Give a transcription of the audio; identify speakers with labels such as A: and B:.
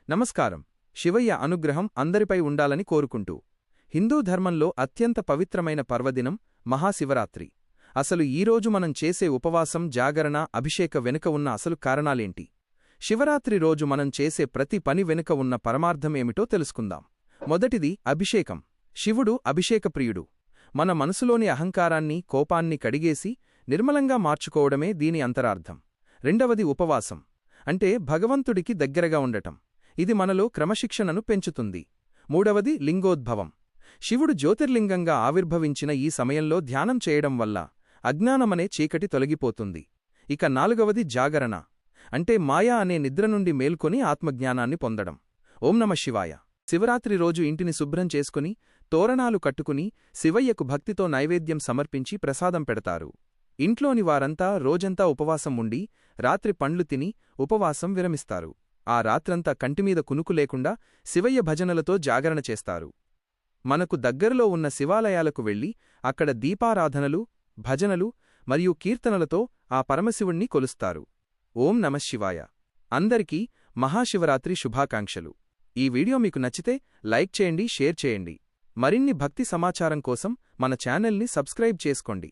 A: నమస్కారం. శివయ్య అనుగ్రహం అందరిపై ఉండాలని కోరుకుంటూ హిందూ ధర్మంలో అత్యంత పవిత్రమైన పర్వదినం మహాశివరాత్రి. అసలు ఈరోజు మనం చేసే ఉపవాసం, జాగరణ, అభిషేక వెనుక ఉన్న అసలు కారణాలేంటి? శివరాత్రి రోజు మనం చేసే ప్రతి పని వెనుక ఉన్న పరమార్థం ఏమిటో తెలుసుకుందాం. మొదటిది అభిషేకం. శివుడు అభిషేకప్రియుడు. మన మనసులోని అహంకారాన్ని, కోపాన్ని కడిగేసి నిర్మలంగా మార్చుకోవడమే దీని అంతరార్థం. రెండవది ఉపవాసం, అంటే భగవంతుడికి దగ్గరగా ఉండటం. ఇది మనలో క్రమశిక్షణను పెంచుతుంది. మూడవది లింగోద్భవం. శివుడు జ్యోతిర్లింగంగా ఆవిర్భవించిన ఈ సమయంలో ధ్యానం చేయడం వల్ల అజ్ఞానమనే చీకటి తొలగిపోతుంది. ఇక నాలుగవది జాగరణ, అంటే మాయా అనే నిద్ర నుండి మేల్కొని ఆత్మజ్ఞానాన్ని పొందడం. ఓం నమః శివాయ. శివరాత్రి రోజు ఇంటిని శుభ్రం చేసుకుని, తోరణాలు కట్టుకుని, శివయ్యకు భక్తితో నైవేద్యం సమర్పించి ప్రసాదం పెడతారు. ఇంట్లోని వారంతా రోజంతా ఉపవాసం ఉండి రాత్రి పండ్లు తిని ఉపవాసం విరమిస్తారు. ఆ రాత్రంతా కంటిమీద కునుకు లేకుండా శివయ్య భజనలతో జాగరణ చేస్తారు. మనకు దగ్గరలో ఉన్న శివాలయాలకు వెళ్లి అక్కడ దీపారాధనలు, భజనలు మరియు కీర్తనలతో ఆ పరమశివుణ్ణి కొలుస్తారు. ఓం నమః శివాయ. అందరికీ మహాశివరాత్రి శుభాకాంక్షలు. ఈ వీడియో మీకు నచ్చితే లైక్ చేయండి, షేర్ చేయండి. మరిన్ని భక్తి సమాచారం కోసం మన ఛానల్ని సబ్స్క్రైబ్ చేసుకోండి.